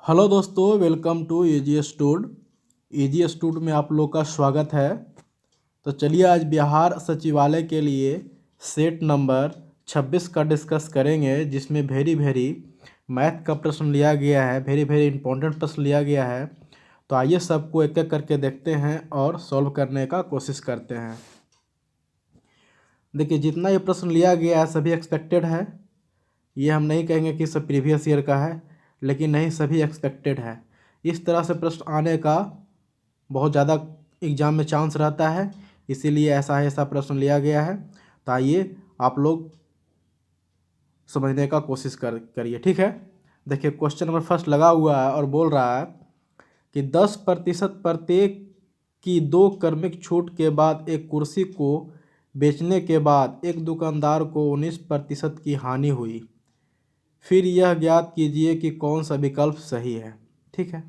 Hello दोस्तों, welcome to easy stud. Easy stud में आप लोग का स्वागत है। तो चलिए आज बिहार सचिवालय के लिए सेट नंबर 26 का डिस्कस करेंगे, जिसमें वेरी मैथ का प्रश्न लिया गया है। वेरी इंपॉर्टेंट प्रश्न लिया गया है। तो आइए सबको एक एक करके देखते हैं और सॉल्व करने का कोशिश करते हैं। देखिए, जितना ये प्रश्न लिया गया है सभी एक्सपेक्टेड है। ये हम नहीं कहेंगे कि सब प्रीवियस ईयर का है, लेकिन नहीं, सभी एक्सपेक्टेड है। इस तरह से प्रश्न आने का बहुत ज़्यादा एग्ज़ाम में चांस रहता है, इसीलिए ऐसा प्रश्न लिया गया है। तो आइए आप लोग समझने का कोशिश करिए, ठीक है। देखिए, क्वेश्चन नंबर फर्स्ट लगा हुआ है और बोल रहा है कि 10% प्रत्येक की 2 क्रमिक छूट के बाद एक कुर्सी को बेचने के बाद एक दुकानदार को 19% की हानि हुई। फिर यह ज्ञात कीजिए कि कौन सा विकल्प सही है। ठीक है,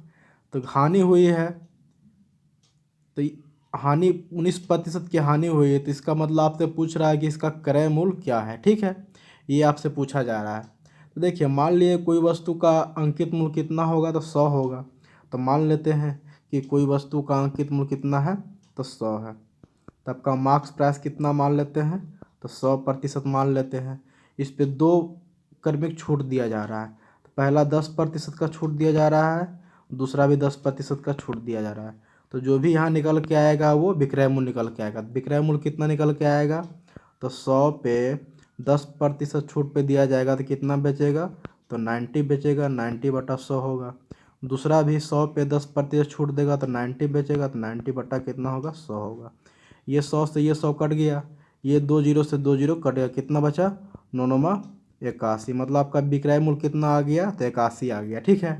तो हानि हुई है, तो हानि 19% की हानि हुई है, तो इसका मतलब आपसे पूछ रहा है कि इसका क्रय मूल्य क्या है। ठीक है, ये आपसे पूछा जा रहा है। तो देखिए, मान लिए कोई वस्तु का अंकित मूल्य कितना होगा, तो 100 होगा। तो मान लेते हैं कि कोई वस्तु का अंकित मूल्य कितना है, तो 100 है। तो आपका मार्क्स प्राइस कितना मान लेते हैं, तो 100% मान लेते हैं। इस पे 2 क्रमिक छूट दिया जा रहा है। तो पहला 10% का छूट दिया जा रहा है, दूसरा भी 10% का छूट दिया जा रहा है। तो जो भी यहाँ निकल के आएगा वो विक्रय मूल्य निकल के आएगा। विक्रय मूल्य कितना निकल के आएगा, तो 100 पे 10% छूट पे दिया जाएगा तो कितना बेचेगा, तो 90 बेचेगा। 90/100 होगा। दूसरा भी 100 पे 10% छूट देगा तो 90 बेचेगा, तो 90 बटा कितना होगा, 100 होगा। ये 100 से ये 100 कट गया, ये 2 जीरो से 2 जीरो कट गया, कितना बचा, 9 81। मतलब आपका विक्रय मूल्य कितना आ गया, तो 81 आ गया। ठीक है,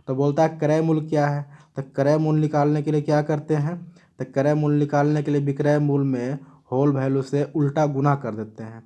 तो बोलता है क्रय मूल्य क्या है। तो क्रय मूल्य निकालने के लिए क्या करते हैं, तो क्रय मूल्य निकालने के लिए विक्रय मूल्य में होल वैल्यू से उल्टा गुना कर देते हैं।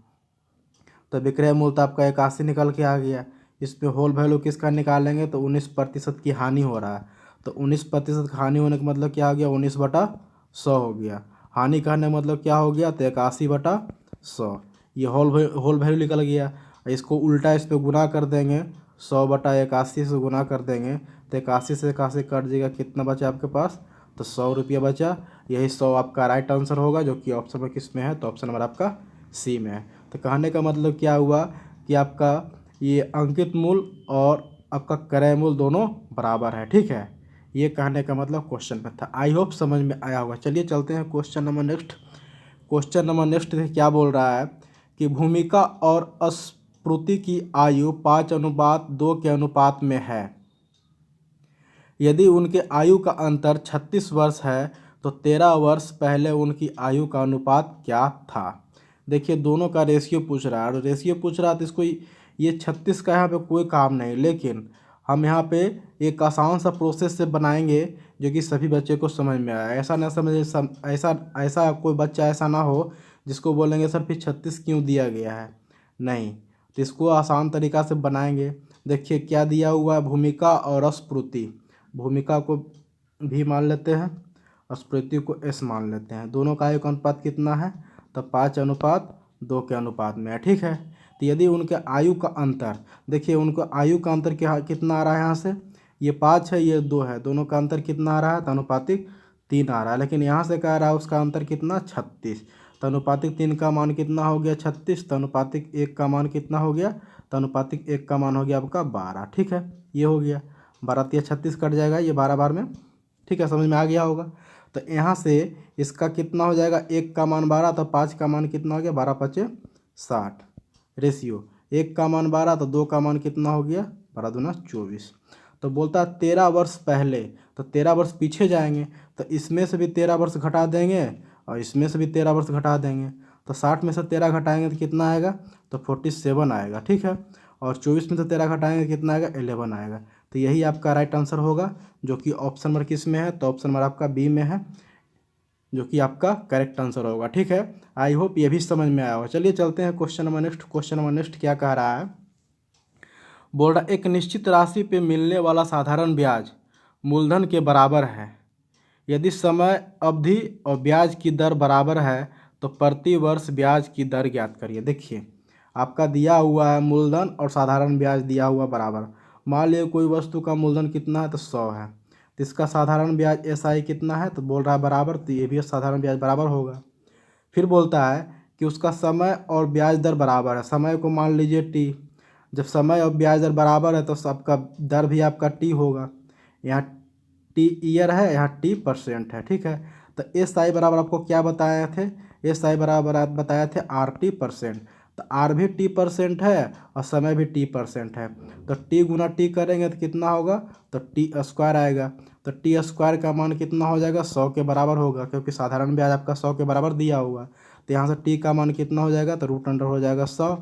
तो विक्रय मूल्य तो आपका 81 निकल के आ गया। इस पे होल वैल्यू किसका निकालेंगे, तो 19% की हानि हो रहा है। तो 19% हानि होने का मतलब क्या हो गया, 19/100 हो गया। हानि कहने का मतलब क्या हो गया, तो 81/100। ये होल वैल्यू निकल गया। इसको उल्टा इस पे गुना कर देंगे, 100/81 से गुना कर देंगे, तो 81 से 81 कट जाएगा, कितना बचा आपके पास, तो 100 रुपया बचा। यही 100 आपका राइट आंसर होगा, जो कि ऑप्शन में किस में है, तो ऑप्शन नंबर आपका सी में है। तो कहने का मतलब क्या हुआ कि आपका ये अंकित मूल्य और आपका क्रय मूल्य दोनों बराबर है। ठीक है, ये कहने का मतलब क्वेश्चन में था। आई होप समझ में आया होगा। चलिए चलते हैं question number next. Question number next क्या बोल रहा है कि भूमिका और स्फूर्ति की आयु 5:2 के अनुपात में है। यदि उनके आयु का अंतर 36 वर्ष है तो 13 वर्ष पहले उनकी आयु का अनुपात क्या था। देखिए, दोनों का रेशियो पूछ रहा है, और रेशियो पूछ रहा है तो इसको ये 36 का यहाँ पे कोई काम नहीं, लेकिन हम यहाँ पे एक आसान सा प्रोसेस से बनाएंगे जो कि सभी बच्चे को समझ में आए। ऐसा ना समझे ऐसा ऐसा कोई बच्चा ऐसा ना हो जिसको बोलेंगे सर फिर 36 क्यों दिया गया है, नहीं। तो इसको आसान तरीक़ा से बनाएंगे। देखिए क्या दिया हुआ है, भूमिका और स्फूर्ति। भूमिका को भी मान लेते हैं और स्फूर्ति को एस मान लेते हैं। दोनों का आयु का अनुपात कितना है, तो 5:2 के अनुपात में है। ठीक है, तो यदि उनके आयु का अंतर, देखिए उनको आयु का अंतर क्या कितना आ रहा है, यहाँ से ये 5 है, ये 2 है, दोनों का अंतर कितना आ रहा है, तो अनुपातिक 3 आ रहा है। लेकिन यहाँ से कह रहा है उसका अंतर कितना, 36। तो अनुपातिक 3 का मान कितना हो गया, 36। तो अनुपातिक 1 का मान कितना हो गया, तो अनुपातिक 1 का मान हो गया आपका 12। ठीक है, ये हो गया 12×3=36 कट जाएगा, ये 12 बार में। ठीक है, समझ में आ गया होगा। तो यहाँ से इसका कितना हो जाएगा, 1 का मान 12, तो 5 का मान कितना हो गया, 12×5=60। रेशियो 1 का मान 12, तो 2 का मान कितना हो गया, 12×2=24। तो बोलता है 13 वर्ष पहले, तो 13 वर्ष पीछे जाएंगे, तो इसमें से भी 13 वर्ष घटा देंगे और इसमें से भी 13 वर्ष घटा देंगे। तो 60 में से 13 घटाएंगे तो कितना आएगा, तो 47 आएगा। ठीक है, और 24 में से 13 घटाएंगे तो कितना आएगा, 11 आएगा। तो यही आपका राइट आंसर होगा, जो कि ऑप्शन नंबर किस में है, तो ऑप्शन नंबर आपका बी में है, जो कि आपका करेक्ट आंसर होगा। ठीक है, आई होप ये भी समझ में आया होगा। चलिए चलते हैं question number next. Question number next क्या कह रहा है, बोल रहा एक निश्चित राशि पे मिलने वाला साधारण ब्याज मूलधन के बराबर है। यदि समय अवधि और ब्याज की दर बराबर है तो प्रति वर्ष ब्याज की दर ज्ञात करिए। देखिए, आपका दिया हुआ है मूलधन और साधारण ब्याज दिया हुआ बराबर। मान लीजिए कोई वस्तु का मूलधन कितना है, तो 100 है, तो इसका साधारण ब्याज SI कितना है, तो बोल रहा है बराबर, तो ये भी साधारण ब्याज बराबर होगा। फिर बोलता है कि उसका समय और ब्याज दर बराबर है। समय को मान लीजिए T, जब समय और ब्याज दर बराबर है तो सबका दर भी आपका T होगा। यहाँ T ईयर है, यहाँ T परसेंट है, ठीक है। तो SI बराबर आपको क्या बताए थे, SI बराबर आप बताए थे RT परसेंट, तो R भी T परसेंट है और समय भी T परसेंट है, तो T गुना T करेंगे तो कितना होगा, तो T स्क्वायर आएगा। तो T स्क्वायर का मान कितना हो जाएगा, 100 के बराबर होगा, क्योंकि साधारण ब्याज आपका 100 के बराबर दिया हुआ। तो यहाँ से T का मान कितना हो जाएगा, तो रूट अंडर हो जाएगा 100,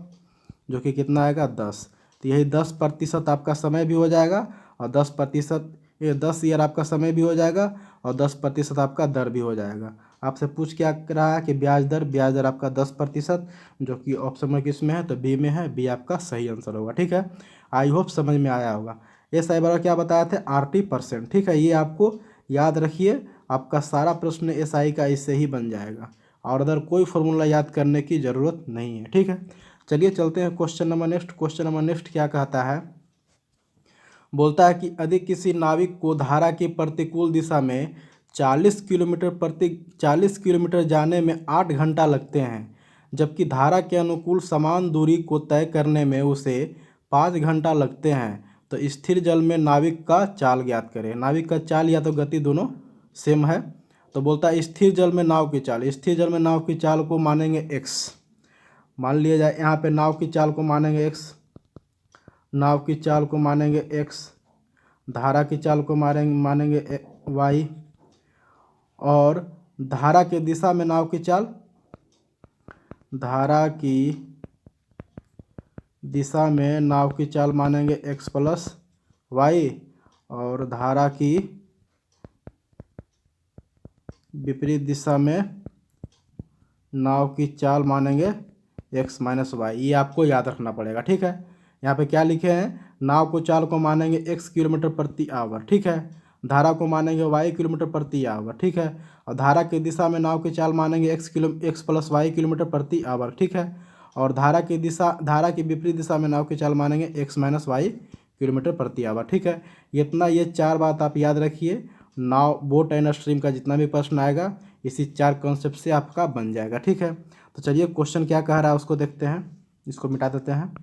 जो कि कितना आएगा 10। तो यही 10% आपका समय भी हो जाएगा और 10%, ये 10 ईयर आपका समय भी हो जाएगा और 10% आपका दर भी हो जाएगा। आपसे पूछ क्या रहा है कि ब्याज दर आपका 10%, जो कि ऑप्शन में किस में है, तो बी में है। बी आपका सही आंसर होगा, ठीक है। आई होप समझ में आया होगा। SI बराबर क्या बताया थे, RT परसेंट, ठीक है। ये आपको याद रखिए, आपका सारा प्रश्न SI का इससे ही बन जाएगा और अदर कोई फॉर्मूला याद करने की ज़रूरत नहीं है, ठीक है। चलिए चलते हैं question number next. Question number next क्या कहता है, बोलता है कि यदि किसी नाविक को धारा की प्रतिकूल दिशा में 40 किलोमीटर जाने में 8 घंटा लगते हैं, जबकि धारा के अनुकूल समान दूरी को तय करने में उसे 5 घंटा लगते हैं, तो स्थिर जल में नाविक का चाल ज्ञात करें। नाविक का चाल या तो गति दोनों सेम है, तो बोलता है स्थिर जल में नाव की चाल। स्थिर जल में नाव की चाल को मानेंगे x, मान लिया जाए यहाँ पे नाव की चाल को मानेंगे x, नाव की चाल को मानेंगे x, धारा की चाल को मानेंगे y, और धारा के दिशा में नाव की चाल, धारा की दिशा में नाव की चाल मानेंगे x प्लस वाई, और धारा की विपरीत दिशा में नाव की चाल मानेंगे x माइनस वाई। ये आपको याद रखना पड़ेगा, ठीक है। यहाँ पे क्या लिखे हैं, नाव को चाल को मानेंगे x किलोमीटर प्रति आवर, ठीक है। धारा को मानेंगे y किलोमीटर प्रति आवर, ठीक है। और धारा की दिशा में नाव की चाल मानेंगे x प्लस वाई किलोमीटर प्रति आवर, ठीक है। और धारा की विपरीत दिशा में नाव की चाल मानेंगे x माइनस वाई किलोमीटर प्रति आवर, ठीक है। इतना, ये 4 बात आप याद रखिए। नाव, बोट एंड स्ट्रीम का जितना भी प्रश्न आएगा इसी 4 कॉन्सेप्ट से आपका बन जाएगा, ठीक है। तो चलिए क्वेश्चन क्या कह रहा है उसको देखते हैं, इसको मिटा देते हैं।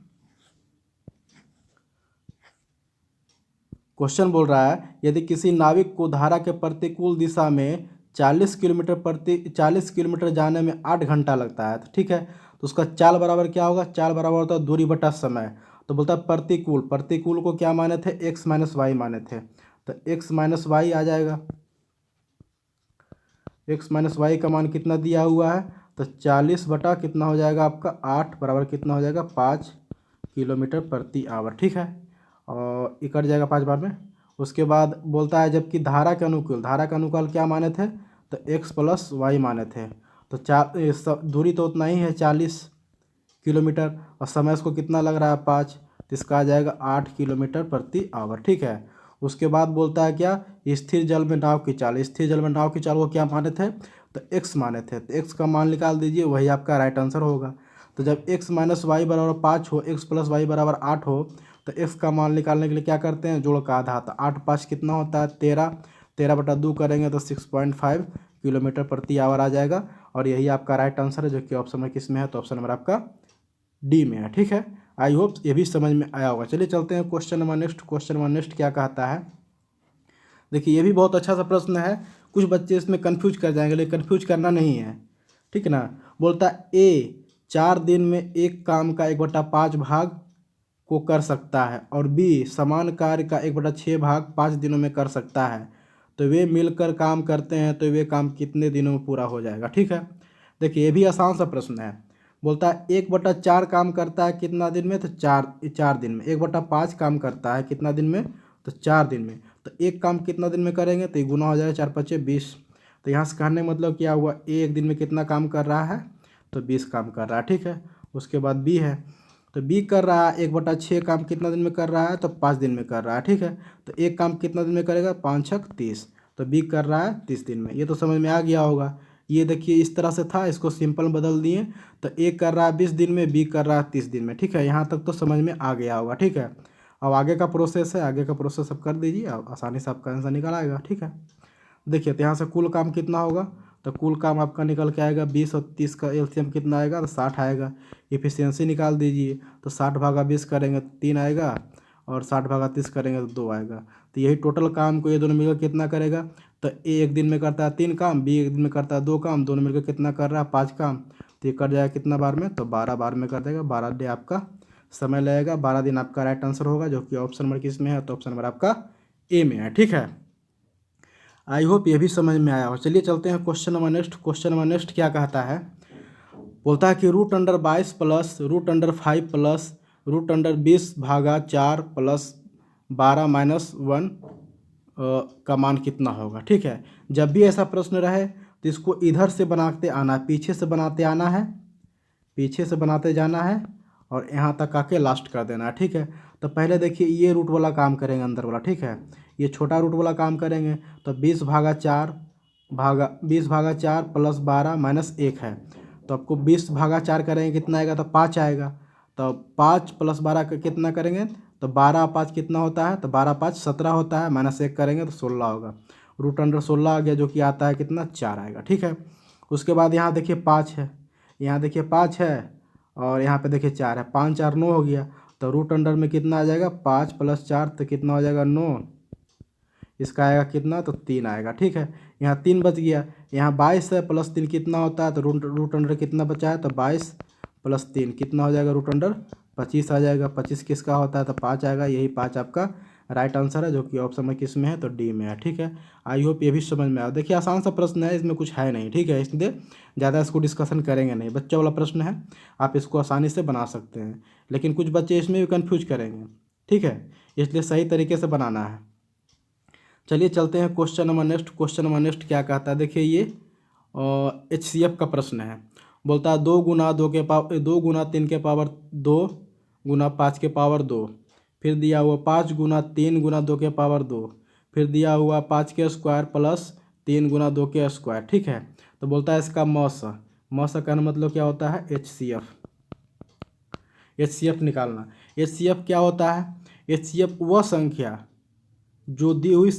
क्वेश्चन बोल रहा है यदि किसी नाविक को धारा के प्रतिकूल दिशा में 40 किलोमीटर जाने में 8 घंटा लगता है, तो ठीक है। तो उसका चाल बराबर क्या होगा, चाल बराबर होता है दूरी बटा समय। तो बोलता है प्रतिकूल को क्या माने थे, x माइनस वाई माने थे, तो x माइनस वाई आ जाएगा। x माइनस वाई का मान कितना दिया हुआ है, तो 40 बटा कितना हो जाएगा आपका 8 बराबर कितना हो जाएगा 5 किलोमीटर प्रति आवर, ठीक है। और ये कट जाएगा 5 बार में। उसके बाद बोलता है जबकि धारा के अनुकूल क्या माने थे, तो x प्लस वाई माने थे। तो दूरी तो उतना ही है 40 किलोमीटर, और समय इसको कितना लग रहा है 5, तो इसका आ जाएगा 8 किलोमीटर प्रति आवर, ठीक है। उसके बाद बोलता है क्या, स्थिर जल में नाव की चाल। स्थिर जल में नाव की चाल को क्या माने थे, तो x माने थे, तो x का मान निकाल दीजिए, वही आपका राइट आंसर होगा। तो जब x माइनस वाई बराबर 5 हो, x प्लस वाई बराबर 8 हो, तो x का मान निकालने के लिए क्या करते हैं, जोड़ का आधा। तो 8 5 कितना होता है 13, 13 बटा 2 करेंगे तो 6.5 किलोमीटर प्रति आवर आ जाएगा। और यही आपका राइट आंसर है, जो कि ऑप्शन में किस में है, तो ऑप्शन नंबर आपका डी में है, ठीक है। आई होप ये भी समझ में आया होगा। चलिए चलते हैं question number next. Question number next क्या कहता है, देखिए ये भी बहुत अच्छा सा प्रश्न है। कुछ बच्चे इसमें कंफ्यूज कर जाएंगे, लेकिन कंफ्यूज करना नहीं है, ठीक है ना। बोलता है ए 4 दिन में एक काम का 1/5 भाग को कर सकता है और बी समान कार्य का 1/6 भाग 5 दिनों में कर सकता है, तो वे मिलकर काम करते हैं तो वे काम कितने दिनों में पूरा हो जाएगा, ठीक है। देखिए ये भी आसान सा प्रश्न है। बोलता है 1/4 काम करता है कितना दिन में, तो 4 दिन में। 1/5 काम करता है कितना दिन में, तो 4 दिन में। तो एक काम कितना दिन में करेंगे, तो ये गुना हो जाएगा 4 5 20। तो यहाँ से कहने मतलब क्या हुआ, एक दिन में कितना काम कर रहा है, तो 20 काम कर रहा है, ठीक है। उसके बाद बी है, तो बी कर रहा है 1/6 काम कितना दिन में कर रहा है, तो 5 दिन में कर रहा है, ठीक है। तो एक काम कितना दिन में करेगा, 5 6 30, तो बी कर रहा है 30 दिन में। ये तो समझ में आ गया होगा। ये देखिए इस तरह से था, इसको सिंपल बदल दिए, तो ए कर रहा है 20 दिन में, बी कर रहा है 30 दिन में, ठीक है। यहाँ तक तो समझ में आ गया होगा, ठीक है। अब आगे का प्रोसेस है, आगे का प्रोसेस सब कर दीजिए, अब आसानी से आपका आंसर निकल आएगा। ठीक है, देखिए तो यहाँ से कुल काम कितना होगा, तो कुल काम आपका निकल के आएगा 20 और 30 का एलसीएम कितना आएगा, तो 60 आएगा। इफिशियंसी निकाल दीजिए, तो 60/20 करेंगे तो 3 आएगा, और 60/30 करेंगे तो 2 आएगा। तो यही टोटल काम को ये दोनों मिलकर कितना करेगा, तो ए एक दिन में करता है 3 काम, बी एक दिन में करता है 2 काम, दोनों मिलकर कितना कर रहा है 5 काम। तो ये कर जाएगा कितना बार में, तो 12 बार में कर देगा। 12 डे आपका समय लगेगा, 12 दिन आपका राइट आंसर होगा, जो कि ऑप्शन नंबर किस में है, तो ऑप्शन नंबर आपका ए में है। ठीक है, आई होप ये भी समझ में आया हो। चलिए चलते हैं question number next. Question number next क्या कहता है, बोलता है कि √22 प्लस √5 प्लस √20/4 प्लस 12-1 का मान कितना होगा। ठीक है, जब भी ऐसा प्रश्न रहे तो इसको इधर से बनाते आना, पीछे से बनाते आना है, पीछे से बनाते जाना है, और यहाँ तक आके लास्ट कर देना है। ठीक है, तो पहले देखिए ये रूट वाला काम करेंगे, अंदर वाला। ठीक है, ये छोटा रूट वाला काम करेंगे, तो 20/4 प्लस 12-1 है, तो आपको 20/4 करेंगे कितना आएगा, तो 5 आएगा। तो 5 + 12 का कितना करेंगे, तो 12/5 कितना होता है, तो 12/5 17 होता है, -1 करेंगे तो 16 होगा। √16 आ गया, जो कि आता है कितना, 4 आएगा। ठीक है, उसके बाद यहाँ देखिए 5 है, यहाँ देखिए 5 है, और यहाँ पे देखिए 4 है, 5 4 9 हो गया। तो √अंडर में कितना आ जाएगा, 5 + 4 तो कितना हो जाएगा 9, इसका आएगा कितना, तो 3 आएगा। ठीक है, यहाँ 3 बच गया, यहाँ 22 है, +3 कितना होता है, तो √अंडर कितना बचा है, तो 22 + 3 कितना हो जाएगा, √अंडर 25 आ जाएगा। 25 किसका होता है, तो 5 आएगा। यही 5 आपका राइट आंसर है, जो कि ऑप्शन में किस में है, तो डी में है। ठीक है, आई होप ये भी समझ में आया। देखिए आसान सा प्रश्न है, इसमें कुछ है नहीं। ठीक है, इसलिए ज़्यादा इसको डिस्कशन करेंगे नहीं, बच्चा वाला प्रश्न है, आप इसको आसानी से बना सकते हैं। लेकिन कुछ बच्चे इसमें भी कन्फ्यूज करेंगे। ठीक है, इसलिए सही तरीके से बनाना है। चलिए चलते हैं question number next. Question number next क्या कहता है, देखिए ये HCF का प्रश्न है। बोलता है 2 × 2 के पावर 2 × 3 के पावर 2 × 5 के पावर 2, फिर दिया हुआ 5 × 3 × 2 के पावर 2, फिर दिया हुआ 5 के स्क्वायर प्लस 3 × 2 के स्क्वायर। ठीक है, तो बोलता है इसका मौसा का मतलब क्या होता है, HCF निकालना। HCF क्या होता है, HCF वह संख्या जो दी हुई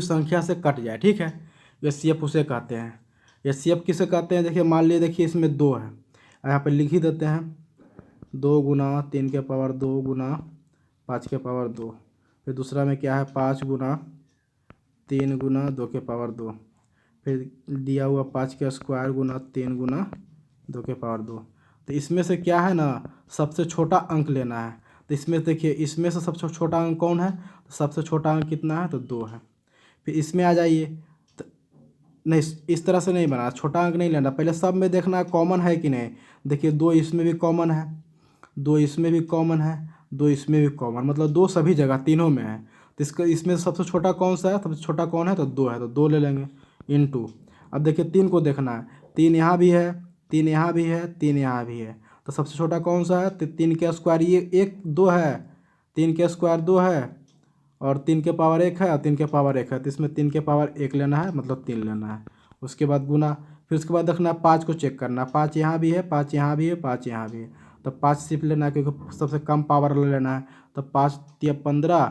संख्या से कट जाए। ठीक है, HCF उसे कहते हैं। HCF किसे कहते हैं, देखिए मान लीजिए, देखिए इसमें 2 है, यहाँ पे लिख ही देते हैं, 2 × 3 के पावर 2 × 5 के पावर 2, फिर दूसरा में क्या है, 5 × 3 × 2 के पावर 2, फिर दिया हुआ 5 के स्क्वायर × 3 × 2 के पावर 2। तो इसमें से क्या है ना, सबसे छोटा अंक लेना है। तो इसमें देखिए, इसमें से सबसे छोटा अंक कौन है, तो सबसे छोटा अंक कितना है, तो 2 है। फिर इसमें आ जाइए, तो नहीं, इस तरह से नहीं बना, छोटा अंक नहीं लेना, पहले सब में देखना है कॉमन है कि नहीं। देखिए 2 इसमें भी कॉमन है, 2 इसमें भी कॉमन है, 2 इसमें भी कॉमन, मतलब 2 सभी जगह तीनों में है। तो इसका इसमें सबसे छोटा कौन सा है, सबसे छोटा कौन है, तो 2 है, तो 2 ले लेंगे इनटू। अब देखिए 3 को देखना है, 3 यहाँ भी है, 3 यहाँ भी है, 3 यहाँ भी है, तो सबसे छोटा कौन सा है, तो 3 के स्क्वायर, ये 1 2 है, 3 के स्क्वायर 2 है, और 3 के पावर 1 है, और 3 के पावर 1 है, तो इसमें 3 के पावर 1 लेना है, मतलब 3 लेना है। उसके बाद गुना, फिर उसके बाद देखना 5 को चेक करना, 5 यहाँ भी है, 5 यहाँ भी है, 5 यहाँ भी है, तो 5 सिर्फ लेना है, क्योंकि सबसे कम पावर ले लेना है। तो 5 × 15,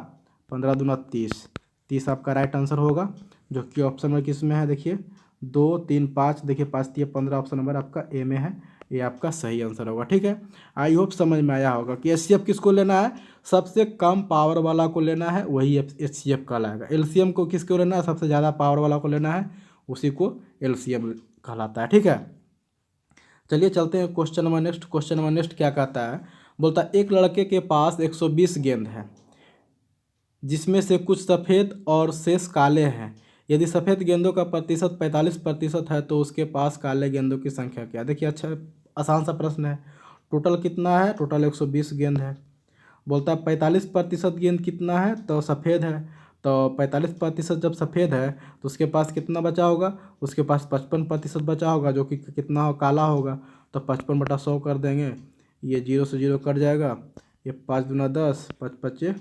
15 दूना 30, 30 आपका राइट आंसर होगा, जो कि ऑप्शन में किस में है, देखिए 2 3 5, देखिए 5 × 15 ऑप्शन नंबर आपका ए में है, ये आपका सही आंसर होगा। ठीक है, आई होप समझ में आया होगा कि HCF किसको लेना है, सबसे कम पावर वाला को लेना है, वही HCF कहलाएगा। LCM को किसको लेना है, सबसे ज़्यादा पावर वाला को लेना है, उसी को LCM कहलाता है। ठीक है, चलिए चलते हैं question number next. Question number next क्या कहता है, बोलता है एक लड़के के पास 120 गेंद है, जिसमें से कुछ सफ़ेद और शेष काले हैं। यदि सफ़ेद गेंदों का प्रतिशत 45% है, तो उसके पास काले गेंदों की संख्या क्या। देखिए अच्छा आसान सा प्रश्न है। टोटल कितना है, टोटल 120 गेंद है। बोलता है 45% गेंद कितना है, तो सफ़ेद है, तो 45% जब सफ़ेद है तो उसके पास कितना बचा होगा, उसके पास 55% बचा होगा, जो कि कितना हो, काला होगा। तो 55/100 कर देंगे, ये 0 से 0 कट जाएगा, ये 5 दूना 10, 5 5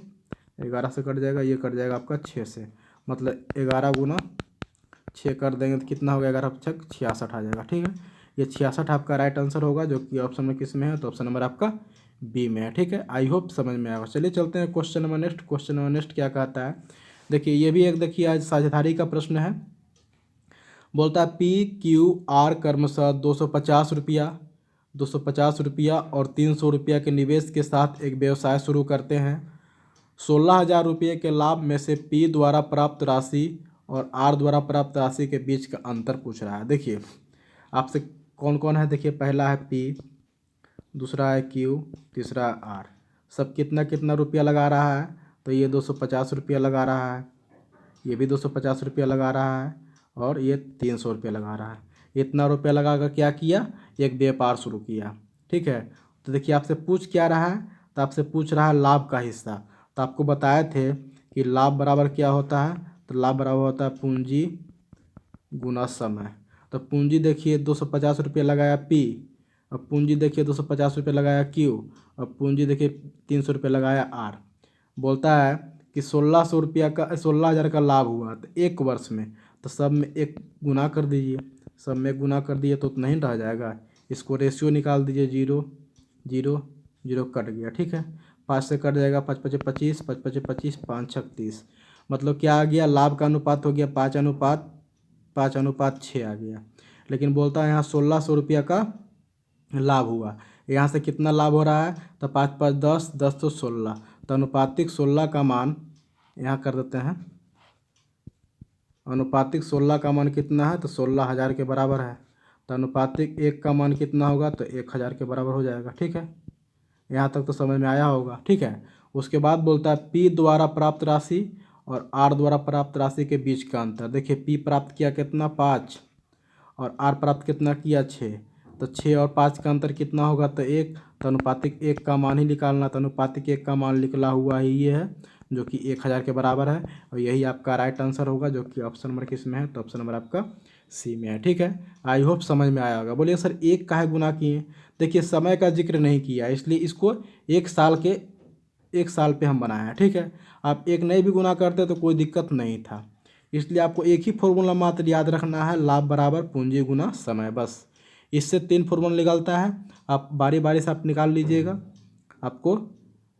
11 से कट जाएगा, ये कट जाएगा आपका 6 से, मतलब 11 × 6 कर देंगे तो कितना हो गया, 11 × 6 66 आ जाएगा। ठीक है, ये 66 आपका राइट आंसर होगा, जो कि ऑप्शन में किस में है, तो ऑप्शन नंबर आपका बी में है। ठीक है, आई होप समझ में आएगा। चलिए चलते हैं question number next. Question number next क्या कहता है, देखिए ये भी एक देखिए आज साझेदारी का प्रश्न है। बोलता है पी क्यू आर क्रमशः 250 रुपया और 300 रुपया के निवेश के साथ एक व्यवसाय शुरू करते हैं। 16,000 रुपये के लाभ में से पी द्वारा प्राप्त राशि और आर द्वारा प्राप्त राशि के बीच का अंतर पूछ रहा है। देखिए आपसे कौन कौन है, देखिए पहला है पी, दूसरा है क्यू, तीसरा आर। सब कितना कितना रुपया लगा रहा है, तो ये 250 रुपया लगा रहा है, ये भी 250 रुपया लगा रहा है और ये 300 रुपया लगा रहा है। इतना रुपया लगा कर क्या किया, एक व्यापार शुरू किया। ठीक है, तो देखिए आपसे पूछ क्या रहा है, तो आपसे पूछ रहा है लाभ का हिस्सा। तो आपको बताए थे कि लाभ बराबर क्या होता है, तो लाभ बराबर होता है पूंजी गुना समय। तो पूंजी देखिए 250 रुपया लगाया पी, और पूंजी देखिए 250 रुपये लगाया क्यू, और पूंजी देखिए 300 रुपये लगाया आर। बोलता है कि 1600 रुपया का 16,000 का लाभ हुआ तो एक वर्ष में, तो सब में एक गुना कर दीजिए, सब में गुना कर दिए तो उतना ही रह जाएगा। इसको रेशियो निकाल दीजिए, 0 0 0 कट गया। ठीक है, 5 से कट जाएगा, 5 5 25, 5 5 25, 5 6 30। मतलब क्या आ गया, लाभ का अनुपात हो गया 5:6 आ गया। लेकिन बोलता है यहाँ 1600 रुपया का लाभ हुआ, यहाँ से कितना लाभ हो रहा है, तो 5 5 10 10 तो 16, तो अनुपातिक 16 का मान यहाँ कर देते हैं। अनुपातिक 16 का मान कितना है, तो 16,000 के बराबर है। तो अनुपातिक 1 का मान कितना होगा, तो 1,000 के बराबर हो जाएगा। ठीक है, यहाँ तक तो समझ में आया होगा। ठीक है, उसके बाद बोलता है पी द्वारा प्राप्त राशि और आर द्वारा प्राप्त राशि के बीच का अंतर। देखिए पी प्राप्त किया कितना 5 और आर प्राप्त कितना किया 6, तो 6 और 5 का अंतर कितना होगा, तो 1। तो अनुपातिक 1 का मान ही निकालना, तो अनुपातिक 1 का मान निकला हुआ ही ये है जो कि 1,000 के बराबर है, और यही आपका राइट आंसर होगा जो कि ऑप्शन नंबर किस में है, तो ऑप्शन नंबर आपका सी में है। ठीक है, आई होप समझ में आया होगा। बोलिए सर एक काहे गुना किए, देखिए समय का जिक्र नहीं किया इसलिए इसको एक साल पे हम बनाए हैं। ठीक है, आप एक नहीं भी गुना करते तो कोई दिक्कत नहीं था, इसलिए आपको एक ही फॉर्मूला मात्र याद रखना है, लाभ बराबर पूंजी गुना समय, बस। इससे 3 फॉर्मूला निकलता है, आप बारी बारी से आप निकाल लीजिएगा, आपको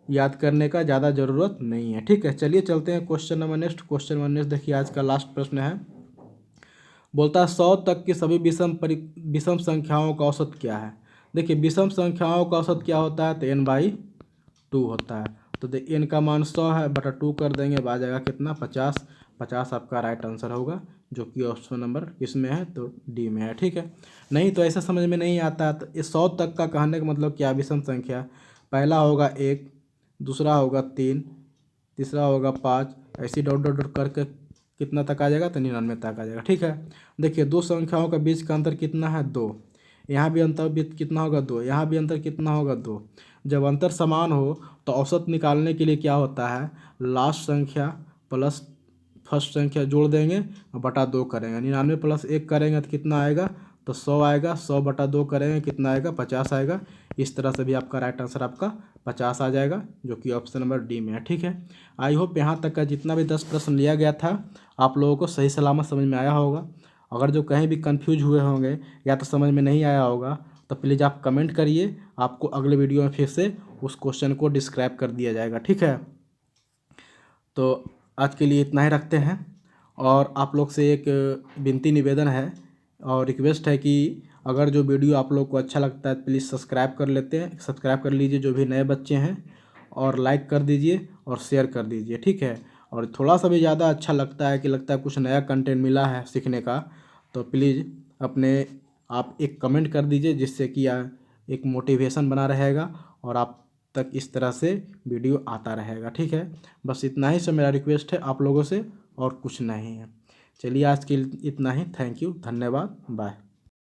याद करने का ज़्यादा ज़रूरत नहीं है। ठीक है, चलिए चलते हैं question number next. Question number next देखिए आज का लास्ट प्रश्न है। बोलता है 100 तक की सभी विषम संख्याओं का औसत क्या है। देखिए विषम संख्याओं का औसत क्या होता है, तो n/2 होता है। तो n का मान 100 है, बटा 2 कर देंगे, आ जाएगा कितना 50। 50 आपका राइट आंसर होगा जो कि ऑप्शन नंबर किसमें है, तो डी में है। ठीक है, नहीं तो ऐसा समझ में नहीं आता। तो ये 100 तक का कहने का मतलब क्या, विषम संख्या पहला होगा 1, दूसरा होगा 3, तीसरा होगा 5, ऐसी डॉट डॉट डॉट करके कितना तक आ जाएगा, तो 99 तक आ जाएगा। ठीक है, देखिए दो संख्याओं का बीच का अंतर कितना है 2, यहाँ भी अंतर कितना होगा 2, यहाँ भी अंतर कितना होगा 2। जब अंतर समान हो तो औसत निकालने के लिए क्या होता है, लास्ट संख्या प्लस फर्स्ट संख्या जोड़ देंगे और बटा 2 करेंगे। 99 प्लस 1 करेंगे तो कितना आएगा, तो 100 आएगा। 100 बटा 2 करेंगे कितना आएगा, 50 आएगा। इस तरह से भी आपका राइट आंसर आपका 50 आ जाएगा जो कि ऑप्शन नंबर डी में है। ठीक है, आई होप यहाँ तक का जितना भी 10 प्रश्न लिया गया था आप लोगों को सही सलामत समझ में आया होगा। अगर जो कहीं भी कंफ्यूज हुए होंगे या तो समझ में नहीं आया होगा तो प्लीज़ आप कमेंट करिए, आपको अगले वीडियो में फिर से उस क्वेश्चन को डिस्क्राइब कर दिया जाएगा। ठीक है, तो आज के लिए इतना ही रखते हैं, और आप लोग से एक विनती निवेदन है और रिक्वेस्ट है कि अगर जो वीडियो आप लोग को अच्छा लगता है प्लीज़ सब्सक्राइब कर लीजिए जो भी नए बच्चे हैं, और लाइक कर दीजिए और शेयर कर दीजिए। ठीक है, और थोड़ा सा भी ज़्यादा अच्छा लगता है कि कुछ नया कंटेंट मिला है सीखने का, तो प्लीज़ आप एक कमेंट कर दीजिए, जिससे कि एक मोटिवेशन बना रहेगा और आप तक इस तरह से वीडियो आता रहेगा। ठीक है, बस इतना ही से मेरा रिक्वेस्ट है आप लोगों से, और कुछ नहीं है। चलिए आज के लिए इतना ही, थैंक यू, धन्यवाद, बाय।